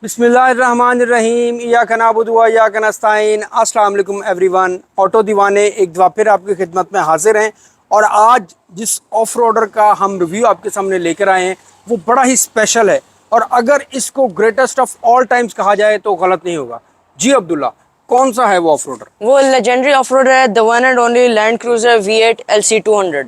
बिस्मिल्लाहिर्रहमानिर्रहीम इय्याका नअबुदु व इय्याका नस्तईन। अस्सलाम वालेकुम एवरीवन। ऑटो दीवाने एक दफ़ा फिर आपकी खिदमत में हाजिर हैं और आज जिस ऑफ रोडर का हम रिव्यू आपके सामने लेकर आए हैं वो बड़ा ही स्पेशल है और अगर इसको ग्रेटेस्ट ऑफ ऑल टाइम्स कहा जाए तो गलत नहीं होगा। जी अब्दुल्ला, कौन सा है वो ऑफ रोडर? वो लेजेंडरी ऑफ रोडर है, the one and only land cruiser V8 LC 200।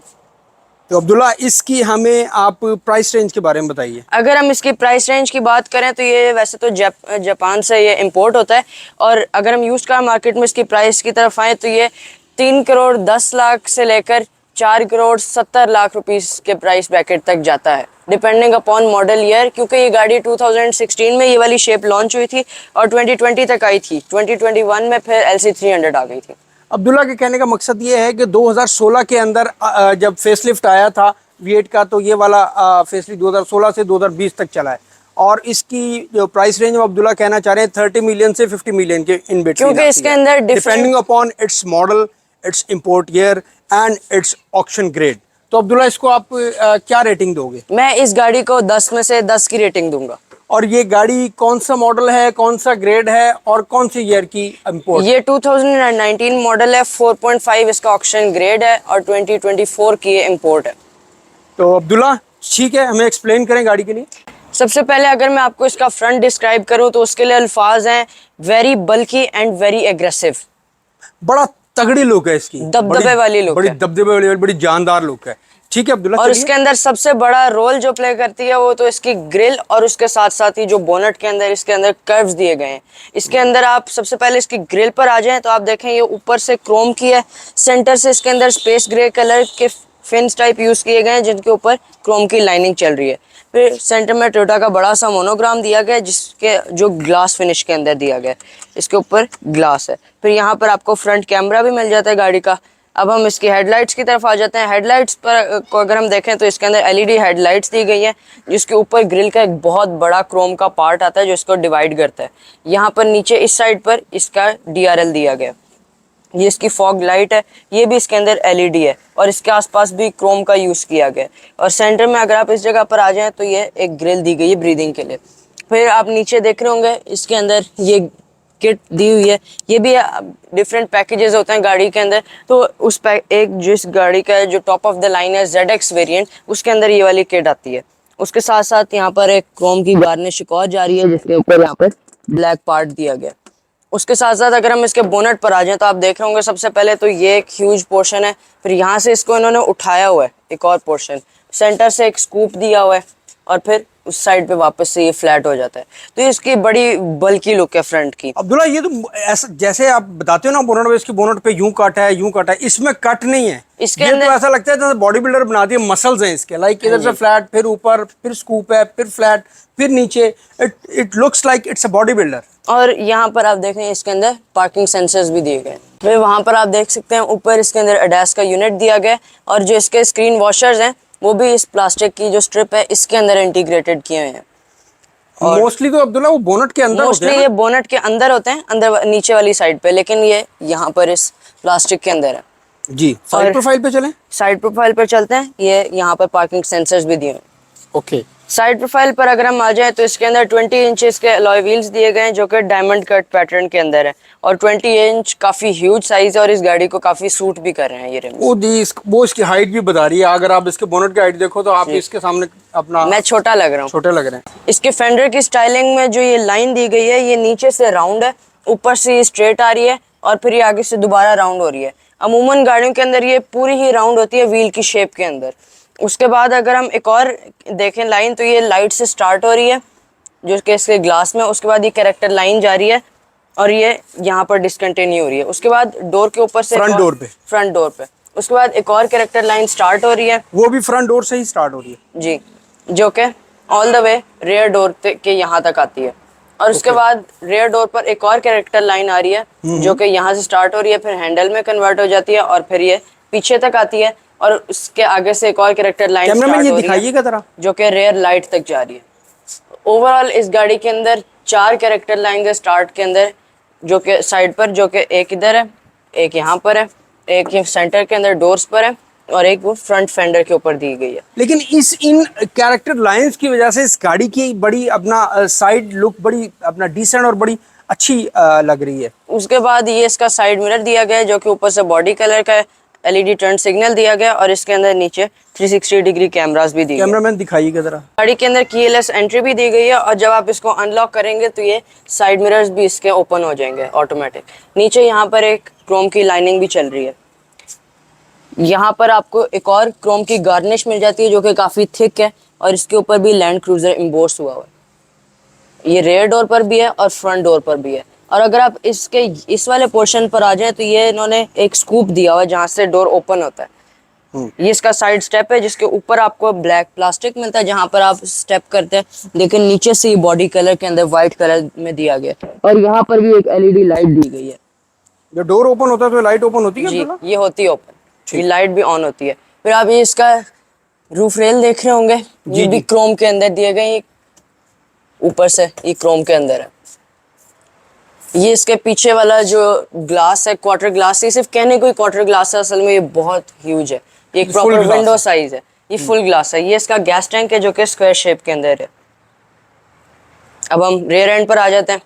तो अब्दुल्ला, इसकी हमें आप प्राइस रेंज के बारे में बताइए। अगर हम इसकी प्राइस रेंज की बात करें तो ये वैसे तो जापान से ये इंपोर्ट होता है, और अगर हम यूज्ड कार मार्केट में इसकी प्राइस की तरफ आए तो ये 3 करोड़ 10 लाख से लेकर 4 करोड़ 70 लाख रुपीस के प्राइस ब्रैकेट तक जाता है, डिपेंडिंग अपॉन मॉडल ईयर, क्योंकि ये गाड़ी 2016 में ये वाली शेप लॉन्च हुई थी और 2020 तक आई थी। 2021 में फिर LC 300 आ गई थी। अब्दुल्ला के कहने का मकसद ये है कि 2016 के अंदर जब फेसलिफ्ट आया था V8 का, तो ये वाला फेसलिफ्ट 2016 से 2020 तक चला है और इसकी जो प्राइस रेंज अब्दुल्ला कहना चाह रहे हैं 30 मिलियन से 50 मिलियन के इन बिटवीन, क्योंकि इसके अंदर depending upon its model, it's import year and it's auction grade. तो अब्दुल्ला, इसको आप क्या रेटिंग दोगे? मैं इस गाड़ी को 10 में से 10 की रेटिंग दूंगा। और ये गाड़ी कौन सा मॉडल है, कौन सा ग्रेड है और कौन सी ईयर की इंपोर्ट? ये 2019 मॉडल है, 4.5 इसका ऑक्शन ग्रेड है और 2024 की ये इंपोर्ट है। तो अब्दुल्ला ठीक है, हमें एक्सप्लेन करें गाड़ी के लिए। सबसे पहले अगर मैं आपको इसका फ्रंट डिस्क्राइब करूं तो उसके लिए अल्फाज हैं very bulky and very aggressive. बड़ा तगड़ी लुक है इसकी, दबदबे वाली लुक बड़ी है। दबदबे वाली, बड़ी जानदार लुक है। ठीक है अब्दुल्ला, और इसके अंदर सबसे बड़ा रोल जो प्ले करती है वो तो इसकी ग्रिल और उसके साथ साथ ही जो बोनट के अंदर इसके अंदर कर्व्स दिए गए हैं। इसके अंदर आप सबसे पहले इसकी ग्रिल पर आ जाएं तो आप देखें ये ऊपर से क्रोम की है, सेंटर से इसके अंदर स्पेस ग्रे कलर के फिन्स टाइप यूज किए गए हैं जिनके ऊपर क्रोम की लाइनिंग चल रही है। फिर सेंटर में टोयोटा का बड़ा सा मोनोग्राम दिया गया है जिसके जो ग्लास फिनिश के अंदर दिया गया है, इसके ऊपर ग्लास है। फिर यहाँ पर आपको फ्रंट कैमरा भी मिल जाता है गाड़ी का। अब हम इसकी हेडलाइट्स की तरफ आ जाते हैं। हेडलाइट्स पर को अगर हम देखें तो इसके अंदर LED हेडलाइट्स दी गई हैं जिसके ऊपर ग्रिल का एक बहुत बड़ा क्रोम का पार्ट आता है जो इसको डिवाइड करता है। यहाँ पर नीचे इस साइड पर इसका DRL दिया गया। ये इसकी फॉग लाइट है, ये भी इसके अंदर LED है और इसके आसपास भी क्रोम का यूज किया गया है। और सेंटर में अगर आप इस जगह पर आ जाएं तो ये एक ग्रिल दी गई है ब्रीदिंग के लिए। फिर आप नीचे देख रहे होंगे इसके अंदर ये किट दी हुई है। ये भी डिफरेंट पैकेजेस होते हैं गाड़ी के अंदर, तो उस एक जिस गाड़ी का जो टॉप ऑफ द लाइन है ZX वेरिएंट, उसके अंदर ये वाली किट आती है। उसके साथ साथ यहाँ पर एक क्रोम की गार्निश एक और जा रही है जिसके ऊपर यहाँ पर ब्लैक पार्ट दिया गया। उसके साथ साथ अगर हम इसके बोनट पर आ जाएं तो आप देख रहे होंगे सबसे पहले तो ये एक ह्यूज पोर्शन है, फिर यहाँ से इसको इन्होंने उठाया हुआ है एक और पोर्शन, सेंटर से एक स्कूप दिया हुआ है और फिर उस साइड पे वापस से ये फ्लैट हो जाता है। तो इसकी बड़ी बल्की लुक है फ्रंट की। अब्दुल्ला, ये तो ऐसा जैसे आप बताते हो ना, बोनट पे इसकी बोनट पे यूं कट है, यूं कट है, इसमें कट नहीं है। इसके ये अंदर तो ऐसा लगता है जैसे बॉडी बिल्डर बनाती है, मसल्स हैं इसके, लाइक इधर से फ्लैट, फिर ऊपर, फिर स्कूप है, फिर फ्लैट, फिर नीचे। It looks like it's a body builder. और यहाँ पर आप देखें इसके अंदर पार्किंग सेंसर्स भी दिए गए। फिर वहाँ पर आप देख सकते हैं ऊपर इसके अंदर ADAS का यूनिट दिया गया और जो इसके स्क्रीन वॉशर्स हैं वो भी इस प्लास्टिक की जो स्ट्रिप है इसके अंदर इंटीग्रेटेड किए हुए हैं। मोस्टली तो अब्दुल्ला वो बोनट के अंदर होते हैं मोस्टली ये बोनट के अंदर होते हैं, अंदर नीचे वाली साइड पे, लेकिन ये यहाँ पर इस प्लास्टिक के अंदर है। जी, साइड प्रोफाइल पे चलें। साइड प्रोफाइल पर चलते हैं। ये यहाँ पर पार्किंग सेंसर्स भी दिए हैं। ओके, साइड प्रोफाइल पर अगर हम आ जाएं तो इसके अंदर 20 इंचेस के अलॉय व्हील्स दिए गए हैं जो कि डायमंड कट पैटर्न के अंदर है और 20 इंच काफी ह्यूज साइज है और इस गाड़ी को काफी सूट भी कर रहे हैं ये रिम्स। वो इसकी हाइट भी बता रही है। अगर आप इसके बोनट की हाइट देखो तो आप इसके सामने अपना, मैं छोटा लग रहा हूँ, छोटे लग रहे हैं। इसके फेंडर की स्टाइलिंग में जो ये लाइन दी गई है ये नीचे से राउंड है, ऊपर से ये स्ट्रेट आ रही है और फिर ये आगे से दोबारा राउंड हो रही है। अमूमन गाड़ियों के अंदर ये पूरी ही राउंड होती है व्हील की शेप के अंदर। उसके बाद अगर हम एक और देखें लाइन तो ये लाइट से स्टार्ट हो रही है जो कि इसके ग्लास में, उसके बाद ये कैरेक्टर लाइन जा रही है और ये यहाँ पर डिसकंटिन्यू हो रही है। उसके बाद डोर के ऊपर से फ्रंट डोर पे उसके बाद एक और कैरेक्टर लाइन स्टार्ट हो रही है, वो भी फ्रंट डोर से ही स्टार्ट हो रही है जी, जो कि all the way rear door के यहाँ तक आती है। और उसके बाद रेयर डोर पर एक और कैरेक्टर लाइन आ रही है जो कि यहाँ से स्टार्ट हो रही है, फिर हैंडल में कन्वर्ट हो जाती है और फिर ये पीछे तक आती है और उसके आगे से एक और कैरेक्टर लाइन स्टार्ट हो रही है जो कि रेयर लाइट तक जा रही है। ओवरऑल इस गाड़ी के अंदर 4 कैरेक्टर लाइन है स्टार्ट के अंदर, जो कि साइड पर, जो कि एक इधर है, एक यहाँ पर है, एक ये सेंटर के अंदर डोर्स पर है और एक वो फ्रंट फेंडर के ऊपर दी गई है। लेकिन इन कैरेक्टर लाइंस की वजह से इस गाड़ी की बड़ी अपना साइड लुक बड़ी अपना डिसेंट और बड़ी अच्छी लग रही है। उसके बाद ये इसका साइड मिरर दिया गया है जो कि ऊपर से बॉडी कलर का है, एलईडी टर्न सिग्नल दिया गया और इसके अंदर नीचे 360 डिग्री कैमरास भी दिए गए। कैमरामैन दिखाइएगा जरा। गाड़ी के अंदर कीलेस एंट्री भी दी गई है और जब आप इसको अनलॉक करेंगे तो ये साइड मिरर्स भी इसके ओपन हो जाएंगे ऑटोमेटिक। नीचे यहाँ पर एक क्रोम की लाइनिंग भी चल रही है। यहाँ पर आपको एक और क्रोम की गार्निश मिल जाती है जो कि काफ़ी थिक है और इसके ऊपर भी लैंड क्रूजर एम्बोस हुआ हुआ है। ये रेयर डोर पर भी है और फ्रंट डोर पर भी है। और अगर आप इसके इस वाले पोर्शन पर आ जाए तो ये इन्होंने एक स्कूप दिया हुआ है जहाँ से डोर ओपन होता है। ये इसका साइड स्टेप है जिसके ऊपर आपको ब्लैक प्लास्टिक मिलता है जहाँ पर आप स्टेप करते हैं, लेकिन नीचे से ये बॉडी कलर के अंदर व्हाइट कलर में दिया गया है। और यहाँ पर भी एक एलईडी लाइट दी गई है। जब डोर ओपन होता है तो लाइट ओपन होती है जी, अब्दुल्ला? ये होती है ओपन, ये लाइट भी ऑन होती है। फिर आप ये इसका रूफ रेल देख रहे होंगे, ये भी क्रोम के अंदर दिए गए, ऊपर से ये क्रोम के अंदर है। ये इसके पीछे वाला जो ग्लास है क्वार्टर ग्लास है, सिर्फ कहने को ही क्वार्टर ग्लास है, असल में ये बहुत ह्यूज है। ये एक प्रॉपर विंडो साइज है, ये फुल ग्लास है। ये इसका गैस टैंक है जो कि स्क्वायर शेप के अंदर है। अब हम रेयर एंड पर आ जाते हैं।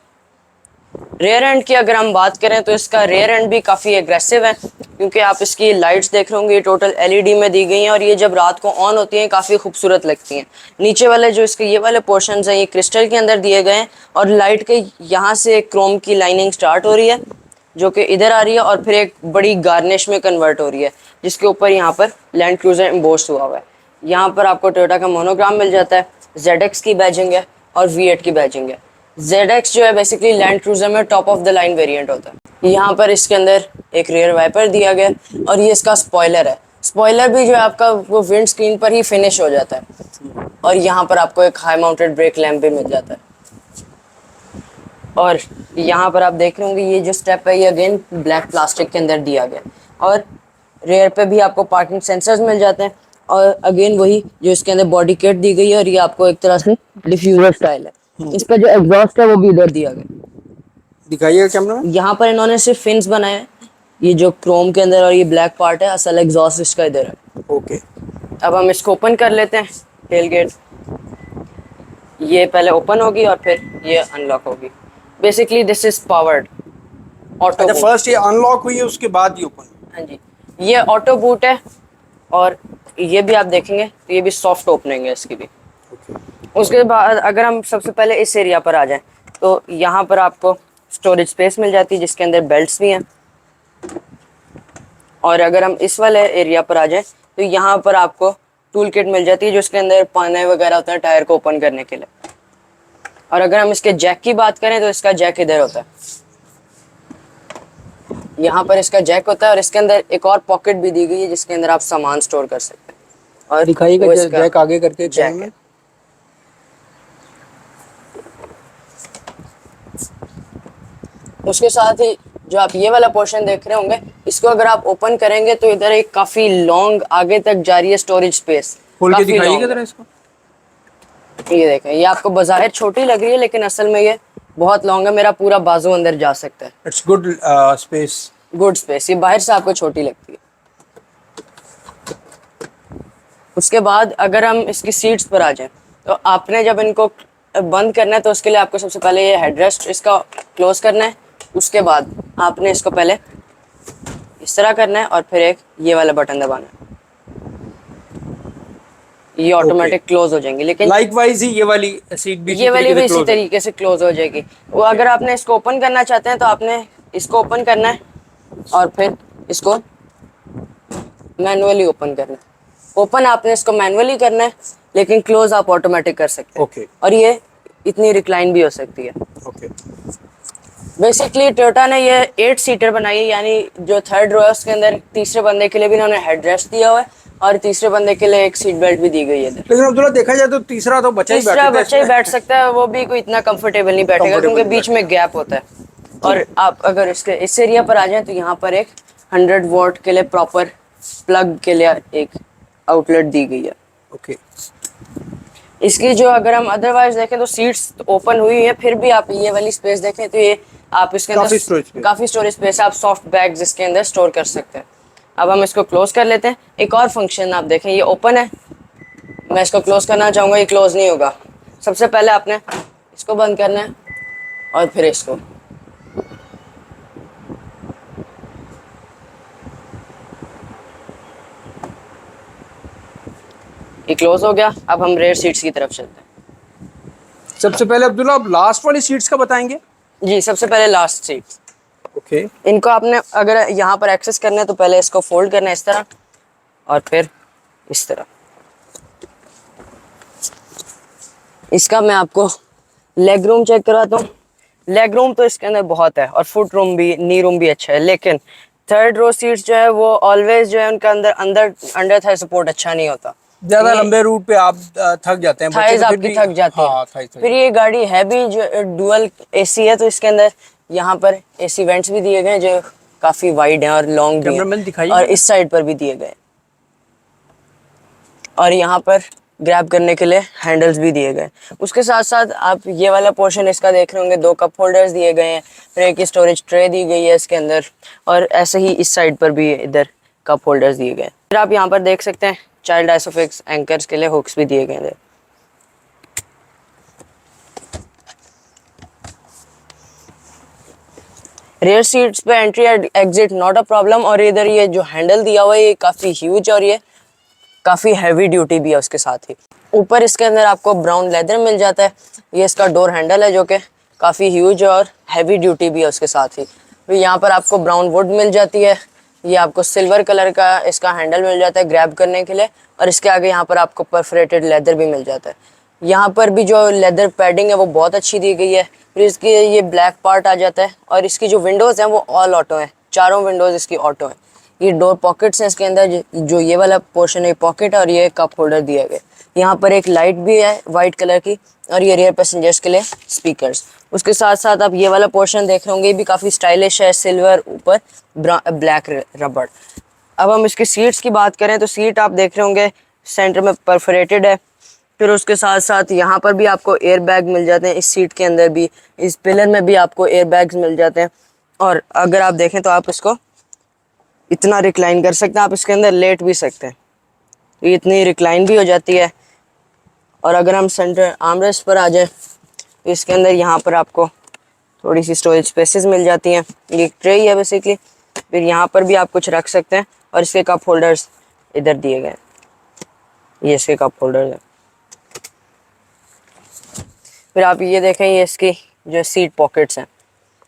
रेयर एंड की अगर हम बात करें तो इसका रेयर एंड भी काफ़ी एग्रेसिव है क्योंकि आप इसकी लाइट्स देख रहे होंगे, ये टोटल एलईडी में दी गई हैं और ये जब रात को ऑन होती हैं काफ़ी खूबसूरत लगती हैं। नीचे वाले जो इसके ये वाले पोर्शंस हैं ये क्रिस्टल के अंदर दिए गए हैं और लाइट के यहाँ से क्रोम की लाइनिंग स्टार्ट हो रही है जो कि इधर आ रही है और फिर एक बड़ी गार्निश में कन्वर्ट हो रही है जिसके ऊपर यहाँ पर लैंड क्रूजर एम्बोस हुआ हुआ है। यहाँ पर आपको टोयोटा का मोनोग्राम मिल जाता है, ZX की बैजिंग है और V8 की बैजिंग है। ZX जो है बेसिकली लैंड क्रूजर में top of the line variant होता है। यहाँ पर इसके अंदर एक रियर वाइपर दिया गया और ये इसका स्पॉइलर है। स्पॉइलर भी जो है आपका वो विंड स्क्रीन पर ही फिनिश हो जाता है और यहाँ पर आपको एक हाई माउंटेड ब्रेक लैम्प भी मिल जाता है। और यहाँ पर आप देख रहे होंगे ये जो स्टेप है ये अगेन ब्लैक प्लास्टिक के अंदर दिया गया और रेयर पे भी आपको पार्किंग सेंसर्स मिल जाते हैं और अगेन वही जो इसके अंदर बॉडी किट दी गई है और ये आपको एक तरह से डिफ्यूजर स्टाइल है। इस पर जो एग्जॉस्ट है वो भी इधर दिया गया। दिखाइएगा कैमरा में। यहाँ पर इन्होंने सिर्फ फिन्स बनाए हैं, ये जो क्रोम के अंदर और ये ब्लैक पार्ट है, असल एग्जॉस्ट इसका इधर है। ओके, अब हम इसको ओपन कर लेते हैं। टेल गेट ये पहले ओपन होगी और फिर ये अनलॉक होगी। Basically this is powered auto. अच्छा, फर्स्ट ये अनलॉक हुई है उसके बाद ये ओपन। हाँ जी, ये ऑटो बूट है और ये भी आप देखेंगे तो ये भी सॉफ्ट ओपनिंग है इसकी भी। उसके बाद अगर हम सबसे पहले इस एरिया पर आ जाएं तो यहाँ पर आपको स्टोरेज स्पेस मिल जाती है जिसके अंदर बेल्ट्स भी हैं। और अगर हम इस वाले एरिया पर आ जाएं तो यहाँ पर आपको टूल किट मिल जाती है जो इसके अंदर पाने वगैरह होता है टायर को ओपन करने के लिए। और अगर हम इसके जैक की बात करें तो इसका जैक इधर होता है, यहाँ पर इसका जैक होता है और इसके अंदर एक और पॉकेट भी दी गई है जिसके अंदर आप सामान स्टोर कर सकते हैं। और दिखाइएगा जैक आगे करके जैक है। उसके साथ ही जो आप ये वाला पोर्शन देख रहे होंगे इसको अगर आप ओपन करेंगे तो इधर एक काफी लॉन्ग आगे तक जा रही है स्टोरेज स्पेस। खोल के दिखाइएगा जरा इसको। ये देखें, ये आपको बाज़ाहिर छोटी लग रही है लेकिन असल में ये बहुत लॉन्ग है, मेरा पूरा बाजू अंदर जा सकता है। It's good space, good space. ये बाहर से आपको छोटी लगती है। उसके बाद अगर हम इसकी सीट्स पर आ जाएं तो आपने जब इनको बंद करना है तो उसके लिए आपको सबसे पहले ये हेडरेस्ट इसका क्लोज करना है। उसके बाद आपने इसको पहले इस तरह करना है और फिर एक ये वाला बटन दबाना है, ये ऑटोमेटिक क्लोज हो जाएंगे। लेकिन लाइकवाइज ही ये वाली सीट भी इसी तरीके से क्लोज हो जाएगी। वो अगर आपने इसको ओपन करना चाहते हैं तो आपने इसको ओपन करना है और फिर इसको मैनुअली ओपन करना है। ओपन आपने इसको मैनुअली करना है लेकिन क्लोज आप ऑटोमेटिक कर सकते हैं। ओके। और ये इतनी रिक्लाइन भी हो सकती है। ओके। बेसिकली टोयोटा ने ये 8 सीटर बनाई है, यानी जो थर्ड रो है उसके अंदर तीसरे बंदे के लिए भी इन्होंने हेडरेस्ट दिया हुआ है और तीसरे बंदे के लिए एक सीट बेल्ट भी दी गई है। लेकिन अब्दुल्ला देखा जाए तो तीसरा तो बच्चा ही बैठ सकता है, वो भी कोई इतना कंफर्टेबल नहीं बैठेगा क्योंकि बीच में गैप होता है। और आप अगर इसके इस एरिया पर आ जाएं तो यहाँ पर एक 100 वॉट के लिए प्रॉपर प्लग के लिए एक आउटलेट दी गई है। ओके। इसकी जो अगर हम अदरवाइज देखें तो सीट्स ओपन हुई है, फिर भी आप ये वाली स्पेस देखें तो ये आप इसके अंदर काफी स्टोरेज स्पेस, आप सॉफ्ट बैग्स इसके अंदर स्टोर कर सकते हैं। अब हम इसको क्लोज कर लेते हैं। एक और फंक्शन आप देखें, ये ओपन है, मैं इसको क्लोज करना चाहूँगा, ये क्लोज नहीं होगा। सबसे पहले आपने इसको बंद करना है और फिर इसको। ये क्लोज हो गया। अब हम रेयर सीट्स की तरफ चलते हैं। सबसे पहले अब्दुल्ला आप लास्ट वाली सीट्स का बताएंगे। जी, सबसे पहले लास्ट सीट्स। ओके। इनको आपने अगर यहाँ पर एक्सेस करना है तो पहले इसको फोल्ड करना है इस तरह और फिर इस तरह। इसका मैं आपको लेग रूम चेक करवाता हूँ। लेग रूम तो इसके अंदर बहुत है और फुट रूम भी, नी रूम भी अच्छा है, लेकिन थर्ड रो सीट्स जो है वो ऑलवेज जो है उनका अंडर थाई सपोर्ट अच्छा नहीं होता। ज्यादा लंबे रूट पे आप थक जाते हैं, बच्चे थाइज तो फिर आपकी भी थक जाती हाँ, है। थाइज थक फिर ये गाड़ी है भी जो डुअल एसी है, तो इसके अंदर यहाँ पर एसी वेंट्स भी दिए गए हैं जो काफी वाइड हैं और लॉन्ग भी कैमरामैन हैं, दिखाइए। और इस साइड पर भी दिए गए। और यहाँ पर ग्रैब करने के लिए हैंडल्स भी दिए गए। उसके साथ साथ आप ये वाला पोर्शन इसका देख रहे होंगे, 2 कप होल्डर्स दिए गए हैं, फिर एक स्टोरेज ट्रे दी गई है इसके अंदर, और ऐसे ही इस साइड पर भी इधर कप होल्डर्स दिए गए हैं। फिर आप यहाँ पर देख सकते हैं चाइल्ड आइसोफिक्स एंकर्स के लिए हुक्स भी दिए गए हैं। रेयर सीट्स पे entry exit not a problem. और इधर ये जो हैंडल दिया हुआ है ये काफ़ी ह्यूज और ये काफ़ी हैवी ड्यूटी भी है उसके साथ ही। ऊपर इसके अंदर आपको ब्राउन लेदर मिल जाता है। ये इसका डोर हैंडल है जो कि काफ़ी ह्यूज और हैवी ड्यूटी भी है उसके साथ ही। फिर यहाँ पर आपको ब्राउन वुड मिल जाती है। ये आपको सिल्वर कलर का इसका हैंडल मिल जाता है ग्रैब करने के लिए, और इसके आगे यहाँ पर आपको परफोरेटेड लेदर भी मिल जाता है। यहाँ पर भी जो लेदर पैडिंग है वो बहुत अच्छी दी गई है। फिर इसकी ये ब्लैक पार्ट आ जाता है, और इसकी जो विंडोज़ हैं वो ऑल ऑटो हैं, चारों विंडोज़ इसकी ऑटो हैं। ये डोर पॉकेट्स हैं इसके अंदर, जो ये वाला पोर्शन है पॉकेट, और ये कप होल्डर दिया गया। यहाँ पर एक लाइट भी है वाइट कलर की, और ये रियर पैसेंजर्स के लिए स्पीकर्स। उसके साथ साथ आप ये वाला पोर्शन देख रहे होंगे, ये भी काफ़ी स्टाइलिश है, सिल्वर ऊपर ब्लैक रबड़। अब हम इसकी सीट्स की बात करें तो सीट आप देख रहे होंगे सेंटर में परफोरेटेड है। फिर उसके साथ साथ यहाँ पर भी आपको एयर बैग मिल जाते हैं, इस सीट के अंदर भी, इस पिलर में भी आपको एयर बैग्स मिल जाते हैं। और अगर आप देखें तो आप इसको इतना रिक्लाइन कर सकते हैं, आप इसके अंदर लेट भी सकते हैं, तो ये इतनी रिक्लाइन भी हो जाती है। और अगर हम सेंटर आर्मरेस्ट पर आ जाए तो इसके अंदर यहाँ पर आपको थोड़ी सी स्टोरेज स्पेसेस मिल जाती हैं। ये एक ट्रे है बेसिकली। फिर यहाँ पर भी आप कुछ रख सकते हैं, और इसके कप होल्डर्स इधर दिए गए, ये इसके कप होल्डर्स हैं। फिर आप ये देखें, ये इसकी जो सीट पॉकेट्स हैं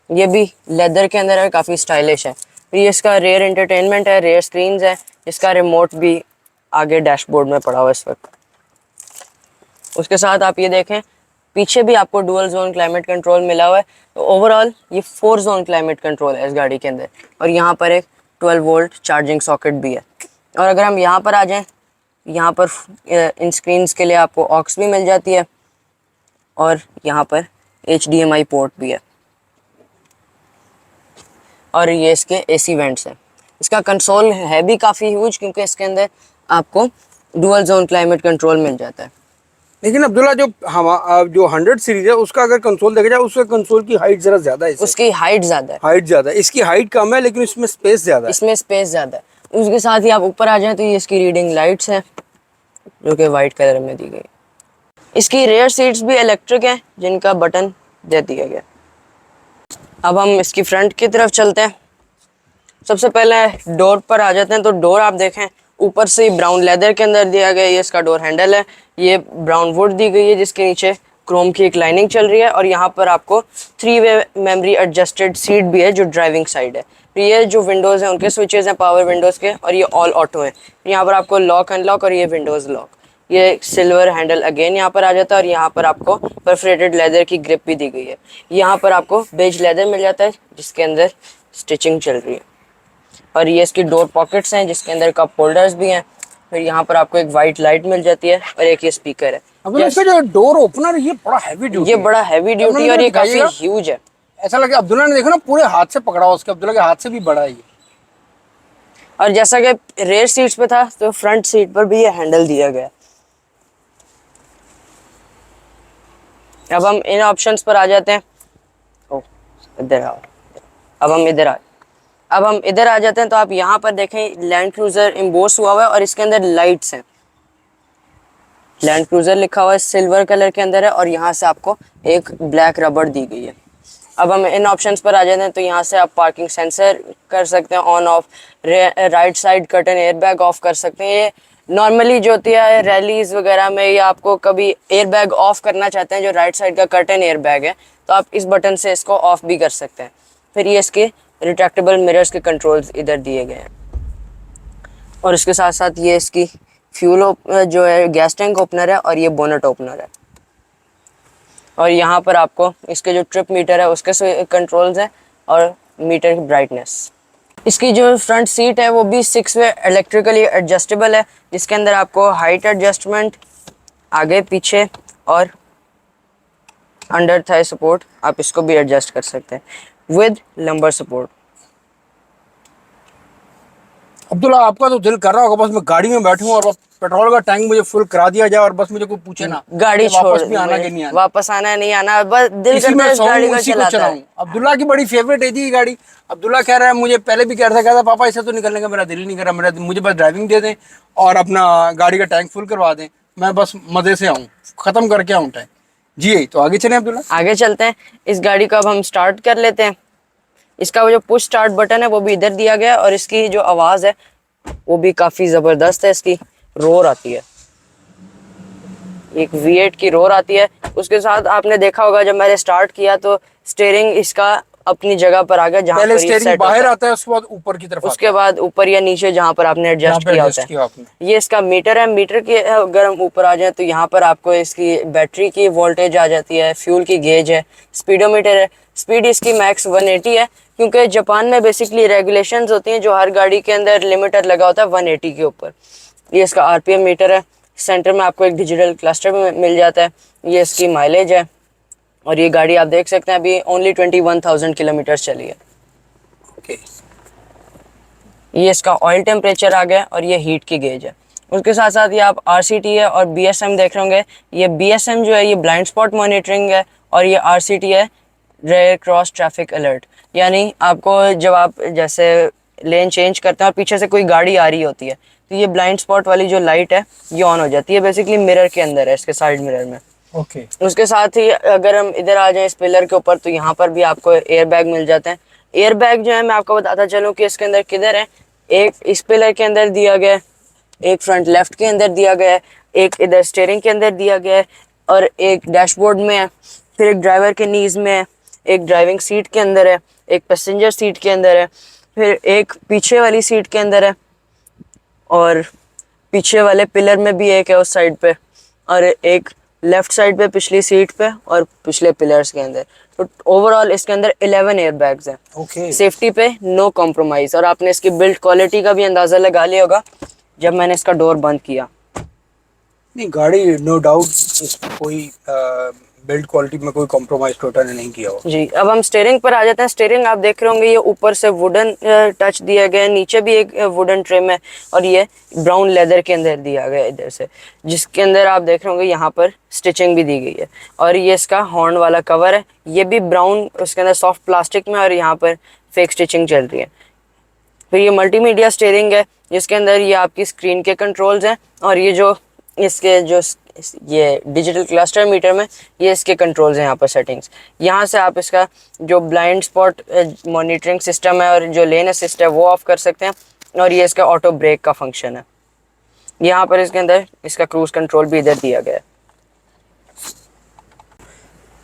ये भी लेदर के अंदर है, काफ़ी स्टाइलिश है। फिर ये इसका रेयर एंटरटेनमेंट है, रेयर स्क्रीन्स है, इसका रिमोट भी आगे डैशबोर्ड में पड़ा हुआ है इस वक्त। उसके साथ आप ये देखें पीछे भी आपको डुअल जोन क्लाइमेट कंट्रोल मिला हुआ है। तो ओवरऑल ये 4 जोन क्लाइमेट कंट्रोल है इस गाड़ी के अंदर, और यहाँ पर एक 12 वोल्ट चार्जिंग सॉकेट भी है। और अगर हम यहाँ पर आ जाएँ, यहाँ पर इन स्क्रीन्स के लिए आपको ऑक्स भी मिल जाती है, और यहाँ पर HDMI पोर्ट भी है, और ये इसके AC वेंट्स हैं। इसका कंसोल है भी काफ़ी ह्यूज, क्योंकि इसके अंदर आपको डुअल जोन क्लाइमेट कंट्रोल मिल जाता है। लेकिन अब्दुल्ला जो 100 सीरीज है उसका अगर कंसोल देखा जाए, उसका कंसोल की हाइट जरा ज्यादा है, उसकी हाइट ज़्यादा है, हाइट ज्यादा है, इसकी हाइट कम है लेकिन इसमें स्पेस ज्यादा है। इसमें स्पेस ज़्यादा है। उसके साथ ही आप ऊपर आ जाएं तो ये इसकी रीडिंग लाइट्स हैं जो कि वाइट कलर में दी गई। इसकी रेयर सीट्स भी इलेक्ट्रिक हैं जिनका बटन दे दिया गया। अब हम इसकी फ्रंट की तरफ चलते हैं। सबसे पहले डोर पर आ जाते हैं। तो डोर आप देखें ऊपर से ब्राउन लेदर के अंदर दिया गया, ये इसका डोर हैंडल है, ये ब्राउन वुड दी गई है जिसके नीचे क्रोम की एक लाइनिंग चल रही है, और यहाँ पर आपको 3 वे मेमोरी एडजस्टेड सीट भी है जो ड्राइविंग साइड है। फिर ये जो विंडोज़ हैं उनके स्विचेस हैं पावर विंडोज़ के, और ये ऑल ऑटो हैं। यहाँ पर आपको लॉक अनलॉक, और ये विंडोज़ लॉक, ये सिल्वर हैंडल अगेन यहाँ पर आ जाता है, और यहाँ पर आपको परफोरेटेड लेदर की ग्रिप भी दी गई है। यहाँ पर आपको बेज लेदर मिल जाता है जिसके अंदर स्टिचिंग चल रही है, और ये इसकी डोर पॉकेट्स हैं जिसके अंदर कप होल्डर्स भी हैं। फिर यहाँ पर आपको एक वाइट लाइट मिल जाती है, और एक ये स्पीकर है। अब इसका जो डोर ओपनर ये बड़ा हैवी ड्यूटी ये बड़ा हैवी ड्यूटी और ये काफी ह्यूज है। ऐसा लगे अब्दुल्ला ने देखो ना पूरे हाथ से पकड़ा हुआ, उसके अब्दुल्ला के हाथ से भी बड़ा है ये। और जैसा कि रेयर सीट्स पे था तो फ्रंट सीट पर भी ये हैंडल दिया गया। अब हम इन ऑप्शंस पर आ जाते हैं। ओ इधर आओ। अब हम इधर आ अब हम इधर आ जाते हैं तो आप यहाँ पर देखें लैंड क्रूजर एम्बोस हुआ हुआ है और इसके अंदर लाइट्स हैं। लैंड क्रूजर लिखा हुआ है, सिल्वर कलर के अंदर है और यहाँ से आपको एक ब्लैक रबड़ दी गई है। अब हम इन ऑप्शंस पर आ जाते हैं तो यहाँ से आप पार्किंग सेंसर कर सकते हैं on off, right side curtain airbag of कर सकते हैं। ये नॉर्मली जो होती है रैलीज वगैरह में, या आपको कभी एयरबैग ऑफ करना चाहते हैं जो राइट साइड का कर्टन एयरबैग है, तो आप इस बटन से इसको ऑफ भी कर सकते हैं। फिर ये इसके रिट्रैक्टेबल मिरर्स के कंट्रोल्स इधर दिए गए हैं और इसके साथ साथ ये इसकी फ्यूल जो है गैस टैंक ओपनर है और ये बोनट ओपनर है। और यहाँ पर आपको इसके जो ट्रिप मीटर है उसके कंट्रोल्स हैं और मीटर की ब्राइटनेस। इसकी जो फ्रंट सीट है वो भी 6 वे इलेक्ट्रिकली एडजस्टेबल है, जिसके अंदर आपको हाइट एडजस्टमेंट, आगे पीछे और अंडर थाई सपोर्ट आप इसको भी एडजस्ट कर सकते हैं विद लंबर सपोर्ट। अब्दुल्ला, आपका तो दिल कर रहा होगा बस मैं गाड़ी में बैठूं और बस पेट्रोल का टैंक मुझे फुल करा दिया जाए और बस मुझे कोई पूछे ना गाड़ी कि छोड़, वापस भी आना कि नहीं आना। वापस आना है नहीं आना, बस दिल इसी करता में है इस सोऊं, गाड़ी को इसी को चलाता चलाऊं। है। अब्दुल्ला की बड़ी फेवरेट है जी ये गाड़ी। अब्दुल्ला कह रहा है, मुझे पहले भी कह रहा था पापा इसे तो निकलने का मेरा दिल ही नहीं कर रहा, मेरा मुझे बस ड्राइविंग दे दें और अपना गाड़ी का टैंक फुल करवा दें, मैं बस मजे से आऊँ, खत्म करके आऊँ टैंक। जी यही तो, आगे चलें अब्दुल्ला। आगे चलते हैं। इस गाड़ी को अब हम स्टार्ट कर लेते हैं। इसका वो जो पुश स्टार्ट बटन है वो भी इधर दिया गया है और इसकी जो आवाज़ है वो भी काफ़ी ज़बरदस्त है। इसकी रोर आती है, एक V8 की रोर आती है। उसके साथ आपने देखा होगा जब मैंने स्टार्ट किया तो स्टीयरिंग इसका अपनी जगह पर आ गया, जहाँ पहले पर ये स्टीयरिंग सेट बाहर आता है, उसके बाद ऊपर की तरफ उसके बाद ऊपर या नीचे जहाँ पर आपने एडजस्ट किया होता है। आपने। ये इसका मीटर है। मीटर के अगर हम ऊपर आ जाए तो यहाँ पर आपको इसकी बैटरी की वोल्टेज आ जाती है, फ्यूल की गेज है, स्पीडोमीटर है। स्पीड इसकी मैक्स 180 है, क्योंकि जापान में बेसिकली रेगुलेशंस होती हैं जो हर गाड़ी के अंदर लिमिटर लगा होता है 180 के ऊपर। ये इसका RPM मीटर है। सेंटर में आपको एक डिजिटल क्लस्टर में मिल जाता है। ये इसकी माइलेज है और ये गाड़ी आप देख सकते हैं अभी ओनली 21,000 किलोमीटर चली है। ओके। ये इसका ऑयल टेम्परेचर आ गया और ये हीट की गेज है। उसके साथ साथ ये आप RCT है और BSM देख रहे होंगे। ये BSM जो है ये ब्लाइंड स्पॉट मॉनिटरिंग है और ये RCT है रेयर क्रॉस ट्रैफिक अलर्ट। यानी आपको जब आप जैसे लेन चेंज करते हैं और पीछे से कोई गाड़ी आ रही होती है तो ये ब्लाइंड स्पॉट वाली जो लाइट है ये ऑन हो जाती है। बेसिकली मिरर के अंदर है, इसके साइड मिरर में। ओके। उसके साथ ही अगर हम इधर आ जाएं इस पिलर के ऊपर तो यहाँ पर भी आपको एयर बैग मिल जाते हैं। एयर बैग जो है मैं आपको बताता चलूँ कि इसके अंदर किधर है। एक इस पिलर के अंदर दिया गया है, एक फ्रंट लेफ्ट के अंदर दिया गया है, एक इधर स्टीयरिंग के अंदर दिया गया है और एक डैशबोर्ड में है, फिर एक ड्राइवर के नीज में है, एक ड्राइविंग सीट के अंदर है, एक पैसेंजर सीट के अंदर है, फिर एक पीछे वाली सीट के अंदर है और पीछे वाले पिलर में भी एक है उस साइड पे और एक लेफ्ट साइड पे पिछली सीट पे और पिछले पिलर्स के अंदर। तो ओवरऑल इसके अंदर 11 एयर बैग्स हैं। ओके। सेफ्टी पे नो कॉम्प्रोमाइज। और आपने इसकी बिल्ड क्वालिटी का भी अंदाज़ा लगा लिया होगा जब मैंने इसका डोर बंद किया। नहीं, गाड़ी नो डाउट कोई बिल्ड क्वालिटी में कोई कॉम्प्रोमाइज टोटल नहीं किया हो। जी, अब हम स्टीयरिंग पर आ जाते हैं। स्टीयरिंग आप देख रहे होंगे ये ऊपर से वुडन टच दिया गया है, नीचे भी एक वुडन ट्रिम है और ये ब्राउन लेदर के अंदर दिया गया है इधर से, जिसके अंदर आप देख रहे होंगे यहाँ पर स्टिचिंग भी दी गई है। और ये इसका हॉर्न वाला कवर है, ये भी ब्राउन उसके अंदर सॉफ्ट प्लास्टिक में और यहाँ पर फेक स्टिचिंग चल रही है। फिर ये मल्टीमीडिया स्टीयरिंग है जिसके अंदर ये आपकी स्क्रीन के कंट्रोल्स हैं और ये जो इसके जो ये डिजिटल क्लस्टर मीटर में ये इसके कंट्रोल्स हैं यहाँ पर सेटिंग्स। यहाँ से आप इसका जो ब्लाइंड स्पॉट मॉनिटरिंग सिस्टम है और जो लेन असिस्ट है वो ऑफ कर सकते हैं और ये इसका ऑटो ब्रेक का फंक्शन है। यहाँ पर इसके अंदर इसका क्रूज कंट्रोल भी इधर दिया गया है।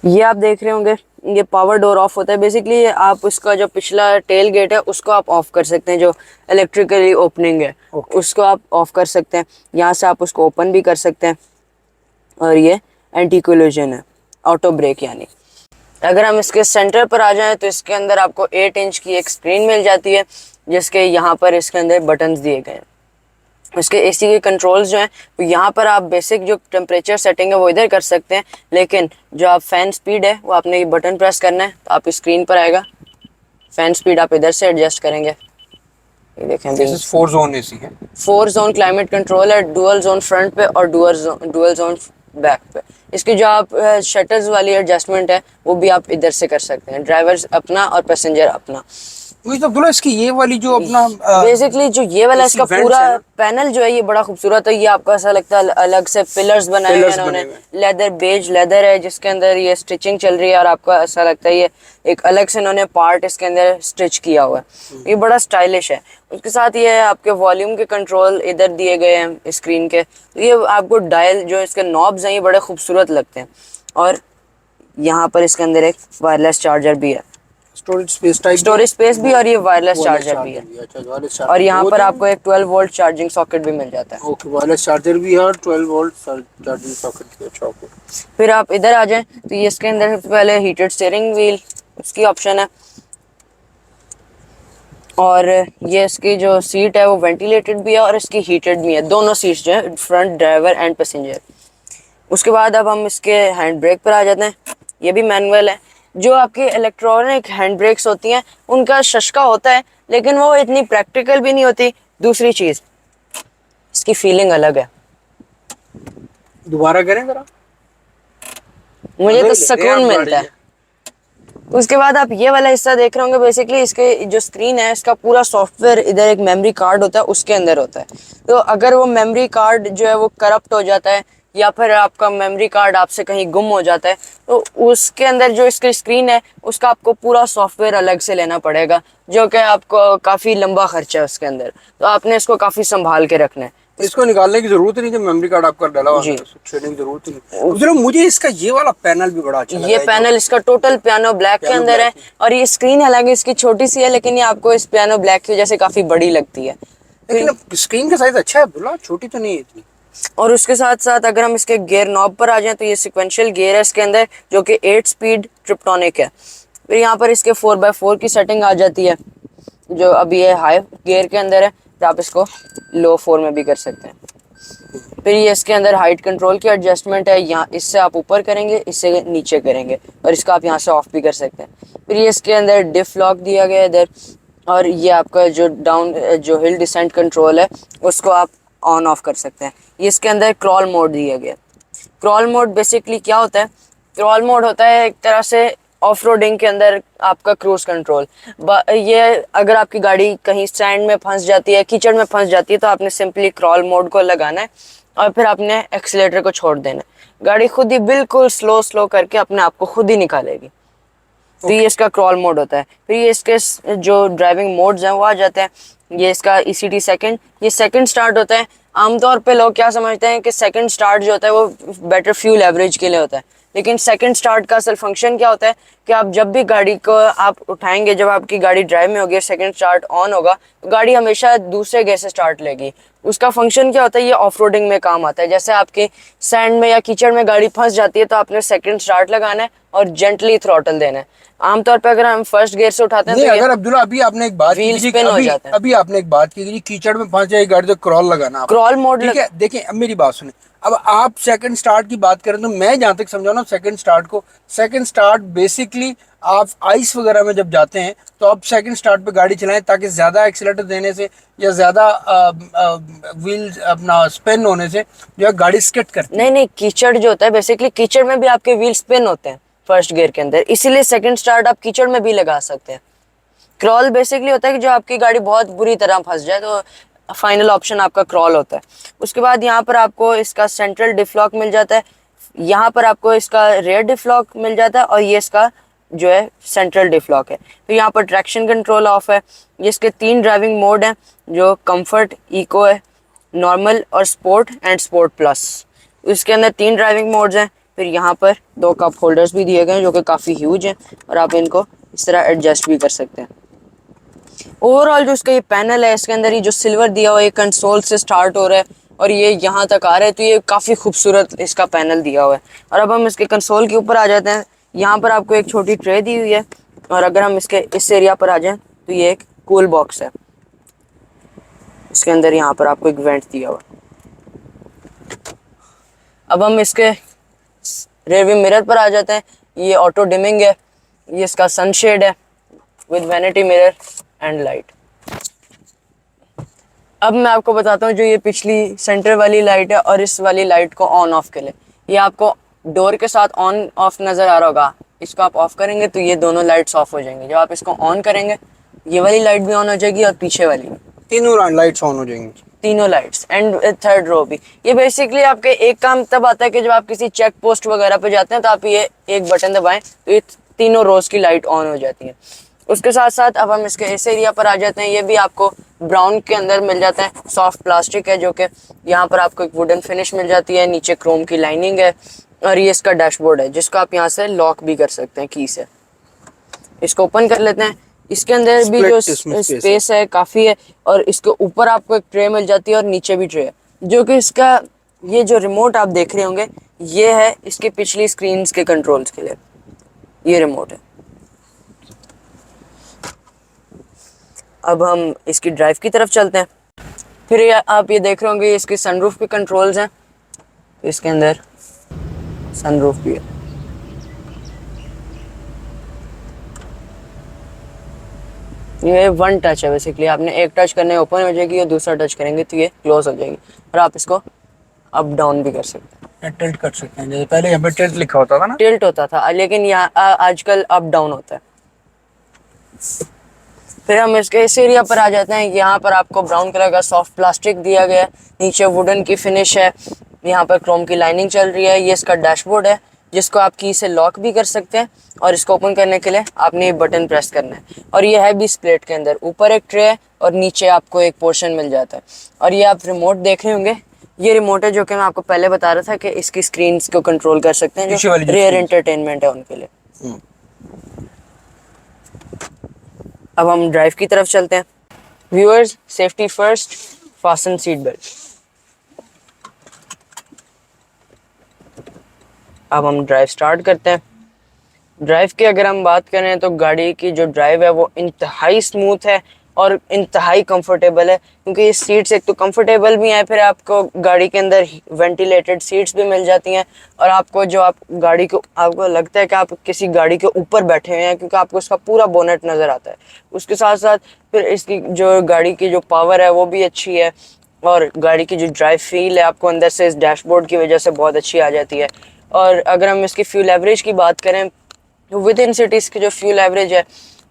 ये आप देख रहे होंगे ये पावर डोर ऑफ होता है। बेसिकली आप उसका जो पिछला टेल गेट है उसको आप ऑफ कर सकते हैं, जो इलेक्ट्रिकली ओपनिंग है उसको आप ऑफ कर सकते हैं। यहाँ से आप उसको ओपन भी कर सकते हैं और ये एंटी कोलिजन है, ऑटो ब्रेक यानी। अगर हम इसके सेंटर पर आ जाएं तो इसके अंदर आपको 8 इंच की एक स्क्रीन मिल जाती है जिसके यहाँ पर इसके अंदर बटन्स दिए गए हैं। इसके एसी के कंट्रोल्स जो हैं तो यहाँ पर आप बेसिक जो टेम्परेचर सेटिंग है वो इधर कर सकते हैं, लेकिन जो आप फ़ैन स्पीड है वो आपने ये बटन प्रेस करना है तो आप स्क्रीन पर आएगा। फ़ैन स्पीड आप इधर से एडजस्ट करेंगे। ये देखें, 4 जोन एसी है, 4 जोन क्लाइमेट कंट्रोल है, डुअल जोन फ्रंट पे और डुअल जोन बैक पे। इसकी जो आप शटर्स वाली एडजस्टमेंट है वो भी आप इधर से कर सकते हैं, ड्राइवर्स अपना और पैसेंजर अपना। वही तो अब्दुल्ला, इसकी ये वाली जो अपना बेसिकली जो ये वाला ऐसी इसका vents पूरा है ना, पैनल जो है ये बड़ा खूबसूरत है। ये आपको ऐसा लगता है अलग से पिलर्स बनाए हैं पिलर्स इन्होंने, बने हुए हैं। लेदर बेज लेदर है जिसके अंदर ये स्टिचिंग चल रही है और आपको ऐसा लगता है ये एक अलग से इन्होंने पार्ट इसके अंदर स्टिच किया हुआ है। ये बड़ा स्टाइलिश है। उसके साथ ये आपके वॉल्यूम के कंट्रोल इधर दिए गए हैं स्क्रीन के। तो ये आपको डायल जो इसके नॉब्स हैं ये बड़े खूबसूरत लगते हैं। और यहाँ पर इसके अंदर एक वायरलेस चार्जर भी है, storage space type storage space भी, और ये वायरलेस वायरलेस चार्जर भी है। चार्जर भी, अच्छा वायरलेस और चार्जर यहाँ दो पर दिए आपको हैं। एक 12 वोल्ट चार्जिंग सॉकेट भी मिल जाता है। ओके, वायरलेस चार्जर भी है और 12 वोल्ट चार्जिंग सॉकेट भी, अच्छा ओके। फिर आप इधर आ जाएं तो ये इसके अंदर सबसे पहले हीटेड स्टीयरिंग व्हील उसकी ऑप्शन है। और ये इसकी जो सीट है वो वेंटिलेटेड भी है और इसकी हीटेड भी है, दोनों सीट्स जो है, फ्रंट ड्राइवर एंड पैसेंजर। उसके बाद अब हम इसके हैंड ब्रेक पर आ जाते हैं। ये भी मैनुअल है। जो आपकी इलेक्ट्रॉनिक हैंड ब्रेक्स होती हैं उनका शशका होता है लेकिन वो इतनी प्रैक्टिकल भी नहीं होती। दूसरी चीज़, इसकी फीलिंग अलग है। दोबारा करें जरा, मुझे मजा तो ही ले रहे हैं सुकून आप गाड़ी मिलता है। में। उसके बाद आप ये वाला हिस्सा देख रहे होंगे। बेसिकली इसके जो स्क्रीन है इसका पूरा सॉफ्टवेयर इधर एक मेमोरी कार्ड होता है उसके अंदर होता है। तो अगर वो मेमोरी कार्ड जो है वो करप्ट हो जाता है या फिर आपका मेमोरी कार्ड आपसे कहीं गुम हो जाता है तो उसके अंदर जो इसकी स्क्रीन है उसका आपको पूरा सॉफ्टवेयर अलग से लेना पड़ेगा, जो कि आपको काफ़ी लंबा खर्चा है उसके अंदर। तो आपने इसको काफ़ी संभाल के रखना है। इसको निकालने की जरूरत ही नहीं जब मेमोरी कार्ड आपका डला हुआ जी, है, छेड़ने की जरूरत ही नहीं। चलो, मुझे इसका ये वाला पैनल भी बड़ा अच्छा लगा ये है, पैनल इसका टोटल पियानो ब्लैक के पियानो अंदर है। ब्लैक है। और ये स्क्रीन हालांकि इसकी छोटी सी है लेकिन ये आपको इस पियानो ब्लैक की वजह से काफ़ी बड़ी लगती है। लेकिन फिर अब स्क्रीन का साइज अच्छा है अब्दुल्ला, छोटी तो नहीं है इतनी। और उसके साथ साथ अगर हम इसके गियर नॉब पर आ जाएं तो ये सिक्वेंशियल गियर है इसके अंदर, जो कि 8 स्पीड ट्रिप्टोनिक है। फिर यहाँ पर इसके 4x4 की सेटिंग आ जाती है, जो अभी ये हाई गियर के अंदर है, तो आप इसको लो 4 में भी कर सकते हैं। फिर ये इसके अंदर हाइट कंट्रोल की एडजस्टमेंट है, यहाँ इससे आप ऊपर करेंगे, इससे नीचे करेंगे, और इसका आप यहाँ से ऑफ भी कर सकते हैं। फिर ये इसके अंदर डिफ लॉक दिया गया है इधर। और ये आपका जो डाउन जो हिल डिसेंट कंट्रोल है उसको आप ऑन ऑफ कर सकते हैं। ये इसके अंदर क्रॉल मोड दिया गया है। क्रॉल मोड बेसिकली क्या होता है? क्रॉल मोड होता है एक तरह से ऑफ रोडिंग के अंदर आपका क्रूज कंट्रोल। ये अगर आपकी गाड़ी कहीं सैंड में फंस जाती है, कीचड़ में फंस जाती है, तो आपने सिंपली क्रॉल मोड को लगाना है और फिर आपने एक्सीलेटर को छोड़ देना है। गाड़ी खुद ही बिल्कुल स्लो स्लो करके अपने आप को खुद ही निकालेगी। तो ये इसका क्रॉल मोड होता है। फिर ये इसके जो ड्राइविंग मोड्स हैं वो आ जाते हैं। ये इसका ECT सेकंड, ये सेकंड स्टार्ट होता है। आमतौर पे लोग क्या समझते हैं कि सेकंड स्टार्ट जो होता है वो बेटर फ्यूल एवरेज के लिए होता है, लेकिन सेकंड स्टार्ट का असल फंक्शन क्या होता है कि आप जब भी गाड़ी को आप उठाएंगे, जब आपकी गाड़ी ड्राइव में होगी, सेकंड स्टार्ट ऑन होगा तो गाड़ी हमेशा दूसरे गेयर से स्टार्ट लेगी। उसका फंक्शन क्या होता है? ये ऑफ रोडिंग में काम आता है। जैसे आपकी सैंड में या कीचड़ में गाड़ी फंस जाती है तो आपने सेकंड स्टार्ट लगाना है और जेंटली थ्रॉटल देना है। आमतौर पर अगर हम फर्स्ट गियर से उठाते हैं नहीं, तो अगर अब्दुल्ला अभी आपने एक बात की व्हील थी, स्पिन हो अभी जाते हैं। अभी आपने एक बात की थी, कीचड़ में फंस जाए गाड़ी तो क्रॉल लगाना आपने। क्रॉल मोड ठीक है, देखिए अब मेरी बात सुने। अब आप सेकंड स्टार्ट की बात करें तो मैं जहां तक समझा ना सेकंड स्टार्ट को, सेकंड स्टार्ट बेसिकली आप आइस वगैरह में जब जाते हैं तो आप सेकंड स्टार्ट पे गाड़ी चलाएं ताकि ज्यादा एक्सीलेटर देने से या ज्यादा व्हील अपना स्पिन होने से जो है गाड़ी स्किड करती है। नहीं नहीं, कीचड़ जो होता है बेसिकली कीचड़ में भी आपके व्हील स्पिन होते हैं फर्स्ट गियर के अंदर, इसीलिए सेकंड स्टार्ट आप कीचड़ में भी लगा सकते हैं। क्रॉल बेसिकली होता है कि जो आपकी गाड़ी बहुत बुरी तरह फंस जाए तो फाइनल ऑप्शन आपका क्रॉल होता है। उसके बाद यहाँ पर आपको इसका सेंट्रल डिफ्लॉक मिल जाता है, यहाँ पर आपको इसका रेयर डिफ्लॉक मिल जाता है, और ये इसका जो है सेंट्रल डिफ्लॉक है। फिर यहाँ पर ट्रैक्शन कंट्रोल ऑफ है। ये इसके 3 ड्राइविंग मोड हैं, जो कंफर्ट, इको है, नॉर्मल और स्पोर्ट एंड स्पोर्ट प्लस। इसके अंदर 3 ड्राइविंग मोड्स हैं। फिर यहाँ पर 2 कप होल्डर्स भी दिए गए हैं जो कि काफ़ी ह्यूज हैं, और आप इनको इस तरह एडजस्ट भी कर सकते हैं। ओवरऑल जो इसका ये पैनल है, इसके अंदर ये जो सिल्वर दिया हुआ है कंसोल से स्टार्ट हो रहा है और ये यहाँ तक आ रहा है, तो ये काफ़ी खूबसूरत इसका पैनल दिया हुआ है। और अब हम इसके कंसोल के ऊपर आ जाते हैं। यहाँ पर आपको एक छोटी ट्रे दी हुई है, और अगर हम इसके इस एरिया पर आ जाएं तो ये एक कूल बॉक्स है। इसके अंदर यहाँ पर आपको एक वेंट दिया हुआ है। अब हम इसके रेयरव्यू मिरर पर आ जाते हैं। ये ऑटो डिमिंग है, ये इसका सनशेड है with vanity mirror and light. अब मैं आपको बताता हूँ जो ये पिछली सेंटर वाली लाइट है और इस वाली लाइट को ऑन ऑफ के लिए, ये आपको डोर के साथ ऑन ऑफ नज़र आ रहा होगा। इसको आप ऑफ करेंगे तो ये दोनों लाइट्स ऑफ हो जाएंगी। जब आप इसको ऑन करेंगे ये वाली लाइट भी ऑन हो जाएगी और पीछे वाली, तीनों लाइट्स ऑन हो जाएंगी। तीनों लाइट्स, एंड थर्ड रो भी। ये बेसिकली आपके एक काम तब आता है कि जब आप किसी चेक पोस्ट वगैरह पे जाते हैं तो आप ये एक बटन दबाएं तो ये तीनों रोज की लाइट ऑन हो जाती है। उसके साथ साथ अब हम इसके इस एरिया पर आ जाते हैं। ये भी आपको ब्राउन के अंदर मिल जाता है, सॉफ्ट प्लास्टिक है, जो कि यहाँ पर आपको एक वुडन फिनिश मिल जाती है, नीचे क्रोम की लाइनिंग है, और ये इसका डैशबोर्ड है जिसको आप यहाँ से लॉक भी कर सकते हैं की से। इसको ओपन कर लेते हैं। इसके अंदर भी जो स्पेस है काफ़ी है, और इसके ऊपर आपको एक ट्रे मिल जाती है और नीचे भी ट्रे है, जो कि इसका ये जो रिमोट आप देख रहे होंगे ये है इसके पिछली स्क्रीन्स के कंट्रोल्स के लिए, ये रिमोट है। अब हम इसकी ड्राइव की तरफ चलते हैं। फिर आप ये देख रहे होंगे इसके सनरूफ के कंट्रोल्स हैं, इसके अंदर सनरूफ भी है। ये वन टच है बेसिकली, आपने एक टच करने ओपन हो जाएगी और दूसरा टच करेंगे तो ये क्लोज हो जाएगी, और आप इसको अप डाउन भी कर सकते हैं, टिल्ट कर सकते हैं। जैसे पहले यहाँ पे टिल्ट लिखा होता था ना, टिल्ट होता था, लेकिन यहाँ आजकल अप डाउन होता है। फिर हम इसके इस एरिया पर आ जाते हैं। यहाँ पर आपको ब्राउन कलर का सॉफ्ट प्लास्टिक दिया गया है, नीचे वुडन की फिनिश है, यहाँ पर क्रोम की लाइनिंग चल रही है। ये इसका डैशबोर्ड है जिसको आप की से लॉक भी कर सकते हैं, और इसको ओपन करने के लिए आपने ये बटन प्रेस करना है। और ये है भी स्प्लिट के अंदर, ऊपर एक ट्रे है और नीचे आपको एक पोर्शन मिल जाता है। और ये आप रिमोट देख रहे होंगे, ये रिमोट है जो कि मैं आपको पहले बता रहा था कि इसकी स्क्रीन को कंट्रोल कर सकते हैं, जो रेयर एंटरटेनमेंट है उनके लिए। अब हम ड्राइव की तरफ चलते हैं। Viewers, safety first, fasten seat belt. अब हम ड्राइव स्टार्ट करते हैं। ड्राइव की अगर हम बात करें तो गाड़ी की जो ड्राइव है वो इंतहाई स्मूथ है और इंतहाई कंफर्टेबल है, क्योंकि ये सीट्स एक तो कंफर्टेबल भी हैं, फिर आपको गाड़ी के अंदर वेंटिलेटेड सीट्स भी मिल जाती हैं, और आपको जो आप गाड़ी को आपको लगता है कि आप किसी गाड़ी के ऊपर बैठे हुए हैं, क्योंकि आपको उसका पूरा बोनेट नज़र आता है। उसके साथ साथ फिर इसकी जो गाड़ी की जो पावर है वो भी अच्छी है, और गाड़ी की जो ड्राइव फील है आपको अंदर से इस डैशबोर्ड की वजह से बहुत अच्छी आ जाती है। और अगर हम इसकी फ्यूल एवरेज की बात करें तो विद इन सिटीज़ की जो फ्यूल एवरेज है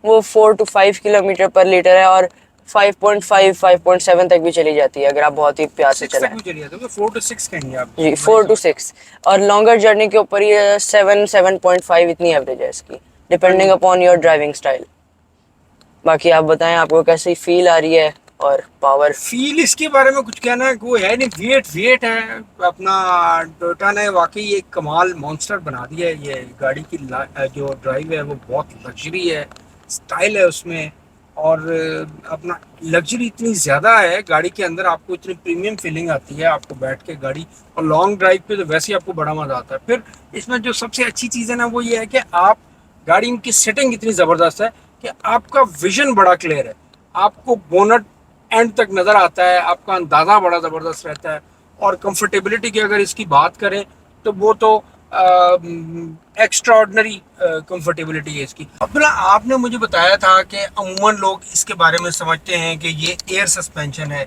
वो 4 to 5 किलोमीटर पर लीटर है, और 5.5 5.7 तक भी चली जाती है अगर आप बहुत ही प्यार से चलाएं। 4 to 6 कहेंगे आप जी, 4 to 6, और लॉन्गर जर्नी के ऊपर ये 7.5 इतनी एवरेज है इसकी, depending upon your driving style. बाकी आप बताएं आपको कैसी फील आ रही है और पावर फील इसके बारे में कुछ कहना है वो है नहीं। वेट है अपना। टोयोटा ने वाकई एक कमाल मॉन्स्टर बना दिया है। ये गाड़ी की जो ड्राइव है वो बहुत लग्जरी है, स्टाइल है उसमें, और अपना लग्जरी इतनी ज़्यादा है गाड़ी के अंदर, आपको इतनी प्रीमियम फीलिंग आती है आपको बैठ के गाड़ी। और लॉन्ग ड्राइव पे तो वैसे ही आपको बड़ा मज़ा आता है। फिर इसमें जो सबसे अच्छी चीज़ है ना वो ये है कि आप गाड़ी की सेटिंग इतनी ज़बरदस्त है कि आपका विजन बड़ा क्लियर है, आपको बोनट एंड तक नज़र आता है, आपका अंदाज़ा बड़ा ज़बरदस्त रहता है। और कंफर्टेबिलिटी की अगर इसकी बात करें तो वो तो एक्स्ट्राऑर्डिनरी कंफर्टेबिलिटी है इसकी। अब्दुल्ला, आपने मुझे बताया था कि अमूमन लोग इसके बारे में समझते हैं कि ये एयर सस्पेंशन है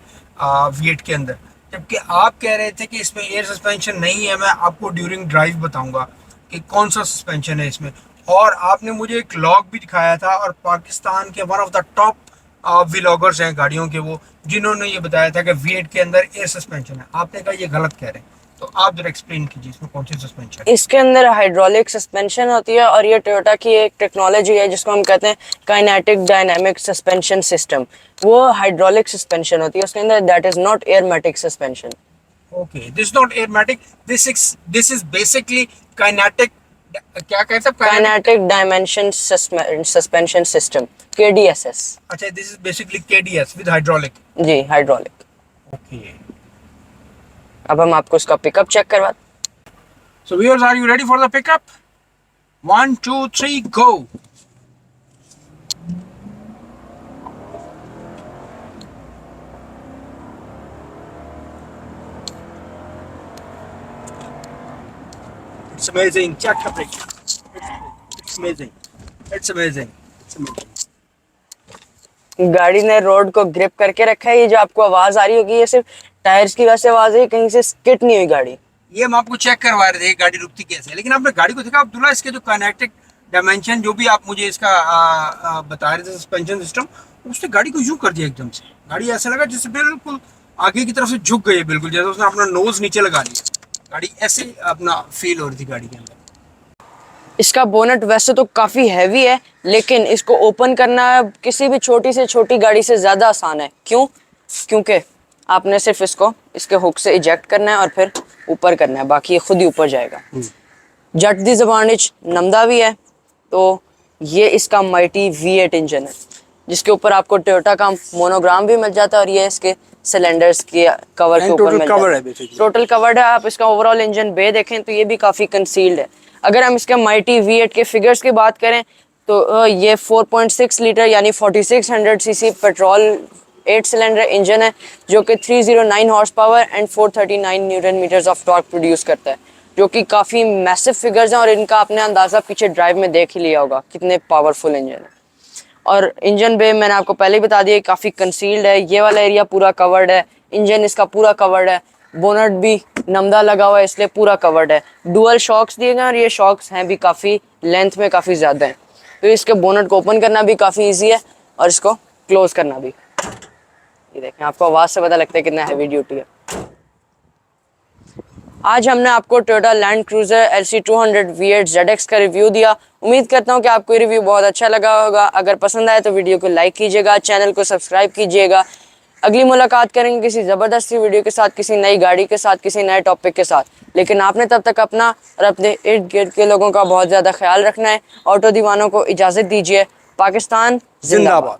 V8 के अंदर, जबकि आप कह रहे थे कि इसमें एयर सस्पेंशन नहीं है। मैं आपको ड्यूरिंग ड्राइव बताऊंगा कि कौन सा सस्पेंशन है इसमें। और आपने मुझे एक लॉग भी दिखाया था, और पाकिस्तान के one of the top vloggers हैं गाड़ियों के वो, जिन्होंने ये बताया था कि V8 के अंदर एयर सस्पेंशन है। आपने कहा ये गलत कह रहे हैं, तो आप जरा एक्सप्लेन कीजिए इसमें कौन सी सस्पेंशन है। इसके अंदर हाइड्रोलिक सस्पेंशन होती है, और ये टोयोटा की एक टेक्नोलॉजी है जिसको हम कहते हैं काइनेटिक डायनामिक सस्पेंशन सिस्टम। वो हाइड्रोलिक सस्पेंशन होती है उसके अंदर, that is not airmatic suspension. Okay, this not airmatic, this is basically kinetic, क्या कहते हैं, kinetic dimension suspension system, KDSS। अच्छा, this is basically KDS with hydraulic. जी, हाइड्रोलिक। ओके, अब हम आपको इसका पिकअप चेक करवा। so viewers, are you ready for the pickup? 1 2 3 go. It's amazing. Check the brake. It's amazing. It's amazing. It's amazing. गाड़ी ने road को grip करके रखा है। ये जो आपको आवाज आ रही होगी ये सिर्फ टायर्स की वजह से आवाज है, कहीं से स्किट नहीं हुई गाड़ी। ये हम आपको चेक करवा रहे थे गाड़ी रुकती कैसे है, लेकिन आपने गाड़ी को देखा अब्दुल्ला, इसके जो काइनेटिक डायमेंशन जो भी आप मुझे इसका बता रहे थे सस्पेंशन सिस्टम, उसने गाड़ी को यूं कर दिया एकदम से, गाड़ी ऐसा लगा जैसे बिल्कुल आगे की तरफ से झुक गई है, बिल्कुल जैसे उसने अपना नोज नीचे लगा लिया, गाड़ी ऐसे अपना फील हो रही थी गाड़ी के अंदर। इसका बोनट वैसे तो काफ़ी हैवी है, लेकिन इसको ओपन करना किसी भी छोटी से छोटी गाड़ी से ज़्यादा आसान है। क्यों? क्योंकि आपने सिर्फ इसको इसके हुक से इजेक्ट करना है और फिर ऊपर करना है, बाकी ये खुद ही ऊपर जाएगा। जट दी ज़बान विच नमदा भी है। तो ये इसका माइटी V8 इंजन है, जिसके ऊपर आपको टोयोटा का मोनोग्राम भी मिल जाता है, और ये इसके सिलेंडर्स के कवर के ऊपर मिल जाता है। टोटल कवर्ड है। आप इसका ओवरऑल इंजन बे देखें तो ये भी काफ़ी कंसील्ड है। अगर हम इसके माइटी V8 के फिगर्स की बात करें तो ये 4.6 लीटर यानी 4600 सीसी पेट्रोल 8 सिलेंडर इंजन है, जो कि 309 horse power and 439 newton meters of torque produce करता है, जो कि काफ़ी मैसिव फिगर्स हैं, और इनका आपने अंदाज़ा पीछे ड्राइव में देख ही लिया होगा कितने पावरफुल इंजन है। और इंजन बे मैंने आपको पहले ही बता दिया काफ़ी कंसील्ड है। ये वाला एरिया पूरा कवर्ड है, इंजन इसका पूरा कवर्ड है, बोनट भी नमदा लगा हुआ है इसलिए पूरा कवर्ड है। डुअल शॉक्स दिए गए और ये शॉक्स हैं भी काफ़ी लेंथ में काफ़ी ज़्यादा हैं, तो इसके बोनट को ओपन करना भी काफ़ी ईजी है और इसको क्लोज करना भी। ये देखें, आपको आवाज़ से पता लगता है कितना हैवी ड्यूटी है। आज हमने आपको Toyota land cruiser LC200 V8 ZX का रिव्यू दिया। उम्मीद करता हूँ कि आपको ये रिव्यू बहुत अच्छा लगा होगा। अगर पसंद आए तो वीडियो को लाइक कीजिएगा, चैनल को सब्सक्राइब कीजिएगा। अगली मुलाकात करेंगे किसी ज़बरदस्त वीडियो के साथ, किसी नई गाड़ी के साथ, किसी नए टॉपिक के साथ। लेकिन आपने तब तक अपना और अपने इर्द गिर्द के लोगों का बहुत ज़्यादा ख्याल रखना है। ऑटो दीवानों को इजाज़त दीजिए। पाकिस्तान जिंदाबाद।